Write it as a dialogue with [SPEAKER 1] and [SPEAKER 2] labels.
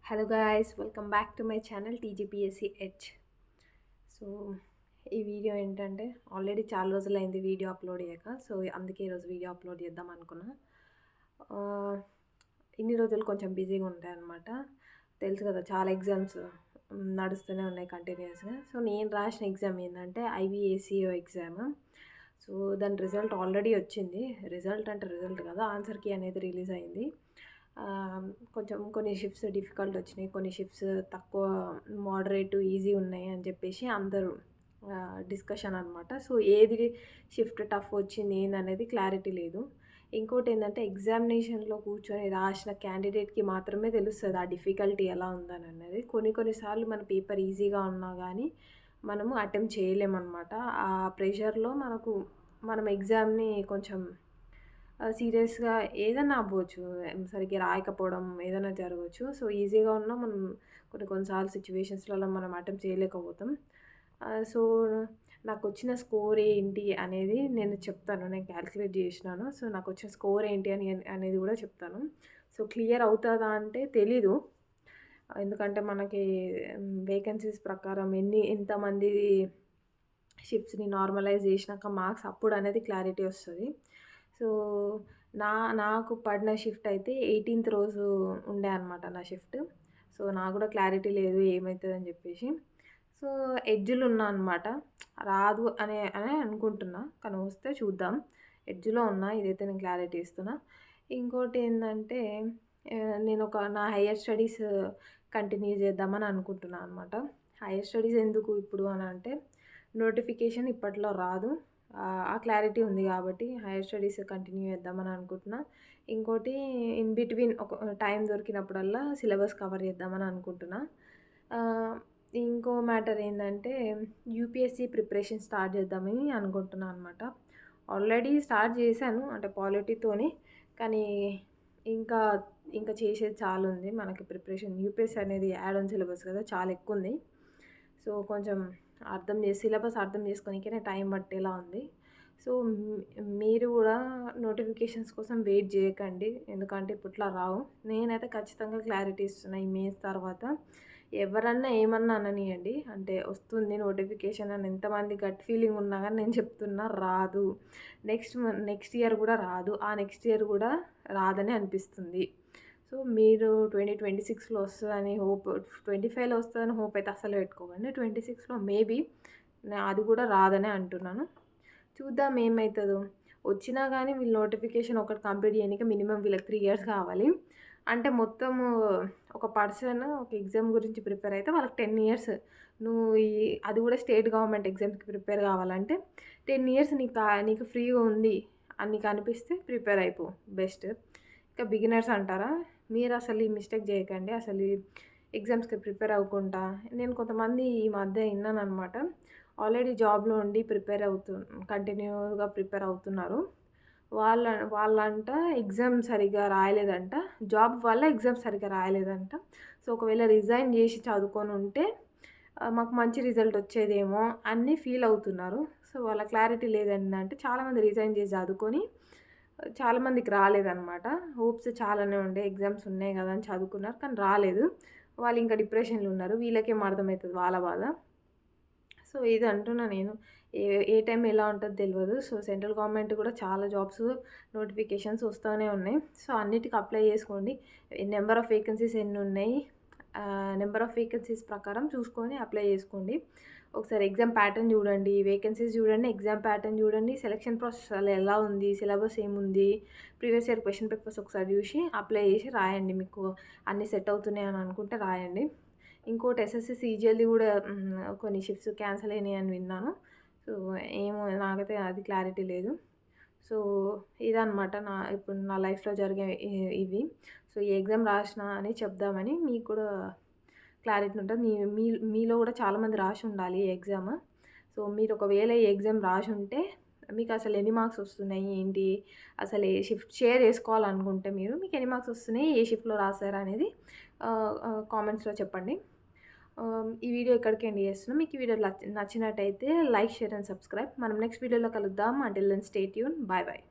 [SPEAKER 1] Hello guys, welcome back to my channel TGPSC edge. So ఈ video ఏంటంటే already చాలా రోజులైంది వీడియో అప్లోడ్ అయ్యాక. సో అందుకే ఈరోజు వీడియో అప్లోడ్ చేద్దాం అనుకున్నా. ఇన్ని రోజులు కొంచెం బిజీగా ఉంటాయి అన్నమాట. తెలుసు కదా, చాలా ఎగ్జామ్స్ నడుస్తూనే ఉన్నాయి కంటిన్యూస్గా. సో నేను రాసిన ఎగ్జామ్ ఏంటంటే ఐబీఏసీఓ ఎగ్జామ్. సో దాని రిజల్ట్ ఆల్రెడీ వచ్చింది. రిజల్ట్ కదా, ఆన్సర్ కీ అనేది రిలీజ్ అయింది. కొంచెం కొన్ని షిఫ్ట్స్ డిఫికల్ట్ వచ్చినాయి, కొన్ని షిఫ్ట్స్ తక్కువ మోడరేట్ ఈజీ ఉన్నాయి అని చెప్పేసి అందరూ డిస్కషన్ అనమాట. సో ఏది షిఫ్ట్ టఫ్ వచ్చింది ఏందనేది క్లారిటీ లేదు. ఇంకోటి ఏంటంటే ఎగ్జామినేషన్లో కూర్చొని రాసిన క్యాండిడేట్కి మాత్రమే తెలుస్తుంది ఆ డిఫికల్టీ ఎలా ఉందని అన్నది. కొన్నిసార్లు మన పేపర్ ఈజీగా ఉన్నా కానీ మనము అటెంప్ట్ చేయలేమన్నమాట. ఆ ప్రెషర్లో మనం ఎగ్జామ్ని కొంచెం సీరియస్గా ఏదైనా అవ్వచ్చు, సరిగ్గా రాయకపోవడం ఏదైనా జరగవచ్చు. సో ఈజీగా ఉన్నా మనం కొన్నిసార్లు సిచ్యువేషన్స్లలో మనం అటెంప్ట్ చేయలేకపోతాం. సో నాకు వచ్చిన స్కోర్ ఏంటి అనేది నేను చెప్తాను. నేను క్యాలిక్యులేట్ చేసినాను. సో నాకు వచ్చిన స్కోర్ ఏంటి అనేది కూడా చెప్తాను. సో క్లియర్ అవుతుందా అంటే తెలీదు, ఎందుకంటే మనకి వేకెన్సీస్ ప్రకారం ఎంతమంది షిఫ్ట్స్ని నార్మలైజ్ చేసినాక మార్క్స్ అప్పుడు అనేది క్లారిటీ వస్తుంది. సో నాకు పడిన షిఫ్ట్ అయితే 18th రోజు ఉండే అనమాట నా షిఫ్ట్. సో నాకు కూడా క్లారిటీ లేదు ఏమవుతుందని చెప్పేసి. సో ఎడ్జ్లో ఉన్నా అనమాట. రాదు అనే అనుకుంటున్నా, కానీ వస్తే చూద్దాం. ఎడ్జ్లో ఉన్నా, ఇదైతే నేను క్లారిటీ ఇస్తున్నా. ఇంకోటి ఏంటంటే నేను నా హైయర్ స్టడీస్ కంటిన్యూ చేద్దామని అనుకుంటున్నాను అనమాట. హైయర్ స్టడీస్ ఎందుకు ఇప్పుడు అని అంటే, నోటిఫికేషన్ ఇప్పట్లో రాదు, ఆ క్లారిటీ ఉంది కాబట్టి హైయర్ స్టడీస్ కంటిన్యూ చేద్దామని అనుకుంటున్నా. ఇంకోటి ఇన్ బిట్వీన్ ఒక టైం దొరికినప్పుడల్లా సిలబస్ కవర్ చేద్దామని అనుకుంటున్నా. ఇంకో మ్యాటర్ ఏంటంటే యూపీఎస్సీ ప్రిపరేషన్ స్టార్ట్ చేద్దామని అనుకుంటున్నాను అనమాట. ఆల్రెడీ స్టార్ట్ చేశాను అంటే పాలిటీతోని, కానీ ఇంకా చేసేది చాలా ఉంది మనకి. ప్రిపరేషన్ యూపీఎస్సీ అనేది యాడ్ ఆన్ సిలబస్ కదా, చాలా ఎక్కువ ఉంది. సో కొంచెం సిలబస్ అర్థం చేసుకోనికనే టైం పట్టేలా ఉంది. సో మీరు కూడా నోటిఫికేషన్స్ కోసం వెయిట్ చేయకండి, ఎందుకంటే ఇప్పట్లో రావు. నేనైతే ఖచ్చితంగా క్లారిటీ ఇస్తున్నా. ఈ మెయిన్స్ తర్వాత ఎవరన్నా ఏమన్నా అననియండి, అంటే వస్తుంది నోటిఫికేషన్ అని ఎంతమంది గట్ ఫీలింగ్ ఉన్నా కానీ నేను చెప్తున్నా, రాదు. నెక్స్ట్ ఇయర్ కూడా రాదు, ఆ నెక్స్ట్ ఇయర్ కూడా రాదని అనిపిస్తుంది. సో మీరు 2026లో వస్తుందని హోప్, 25లో వస్తుందని హోప్ అయితే అసలు పెట్టుకోకండి. 26లో మేబీ, అది కూడా రాదనే అంటున్నాను. చూద్దాం ఏమవుతుందో. వచ్చినా కానీ వీళ్ళు నోటిఫికేషన్ ఒకటి కంప్లీట్ చేయడానికి మినిమం వీళ్ళకి 3 years కావాలి. అంటే మొత్తము ఒక పర్సన్ ఒక ఎగ్జామ్ గురించి ప్రిపేర్ అయితే వాళ్ళకి 10 years. నువ్వు అది కూడా స్టేట్ గవర్నమెంట్ ఎగ్జామ్స్కి ప్రిపేర్ కావాలంటే 10 years నీకు ఫ్రీగా ఉంది అని నీకు అనిపిస్తే ప్రిపేర్ అయిపో, బెస్ట్. ఇంకా బిగినర్స్ అంటారా, మీరు అసలు ఈ మిస్టేక్ చేయకండి. అసలు ఎగ్జామ్స్కి ప్రిపేర్ అవ్వకుండా, నేను కొంతమంది ఈ మధ్య విన్నాను అనమాట, ఆల్రెడీ జాబ్లో ఉండి కంటిన్యూగా ప్రిపేర్ అవుతున్నారు. వాళ్ళంట ఎగ్జామ్ సరిగ్గా రాయలేదంట, జాబ్ వల్ల ఎగ్జామ్ సరిగ్గా రాయలేదంట. సో ఒకవేళ రిజైన్ చేసి చదువుకొని ఉంటే మాకు మంచి రిజల్ట్ వచ్చేదేమో అని ఫీల్ అవుతున్నారు. సో వాళ్ళ క్లారిటీ లేదంటే, చాలామంది రిజైన్ చేసి చదువుకొని చాలామందికి రాలేదన్నమాట. హోప్స్ చాలానే ఉండే, ఎగ్జామ్స్ ఉన్నాయి కదా అని చదువుకున్నారు, కానీ రాలేదు. వాళ్ళు ఇంకా డిప్రెషన్లో ఉన్నారు. వీళ్ళకేం అర్థమవుతుంది వాళ్ళ బాధ. సో ఇది అంటున్నా నేను, ఏ టైం ఎలా ఉంటుందో తెలియదు. సో సెంట్రల్ గవర్నమెంట్ కూడా చాలా జాబ్స్ నోటిఫికేషన్స్ వస్తూనే ఉన్నాయి. సో అన్నిటికీ అప్లై చేసుకోండి. నెంబర్ ఆఫ్ వేకెన్సీస్ ఎన్ని ఉన్నాయి, నెంబర్ ఆఫ్ వేకెన్సీస్ ప్రకారం చూసుకొని అప్లై చేసుకోండి. ఒకసారి ఎగ్జామ్ ప్యాటర్న్ చూడండి, వేకెన్సీస్ చూడండి, ఎగ్జామ్ ప్యాటర్న్ చూడండి, సెలక్షన్ ప్రాసెస్ అలా ఎలా ఉంది, సిలబస్ ఏముంది, ప్రీవియస్ ఇయర్ క్వశ్చన్ పేపర్స్ ఒకసారి చూసి అప్లై చేసి రాయండి. మీకు అన్నీ సెట్ అవుతున్నాయి అని అనుకుంటే రాయండి. ఇంకోటి ఎస్ఎస్సి సీజీఎల్ది కూడా కొన్ని షిఫ్ట్స్ క్యాన్సిల్ అయినాయి అని విన్నాను. సో ఏమో, నాకైతే అది క్లారిటీ లేదు. సో ఇదనమాట ఇప్పుడు నా లైఫ్లో జరిగే ఇవి. సో ఈ ఎగ్జామ్ రాసిన అని చెప్దామని, మీకు కూడా క్లారిటీ ఉంటుంది. మీలో కూడా చాలామంది రాసి ఉండాలి ఈ ఎగ్జామ్. సో మీరు ఒకవేళ ఈ ఎగ్జామ్ రాసి ఉంటే మీకు అసలు ఎన్ని మార్క్స్ వస్తున్నాయి ఏంటి, అసలు ఏ షిఫ్ట్ షేర్ చేసుకోవాలనుకుంటే మీకు ఎన్ని మార్క్స్ వస్తున్నాయి, ఏ షిఫ్ట్లో రాశారా అనేది కామెంట్స్లో చెప్పండి. ఈ వీడియో ఇక్కడికి ఎండ్ చేస్తున్నాం. మీకు ఈ వీడియో నచ్చినట్టయితే లైక్, షేర్ అండ్ సబ్స్క్రైబ్. మనం నెక్స్ట్ వీడియోలో కలుద్దాం. Until then stay tune. Bye bye.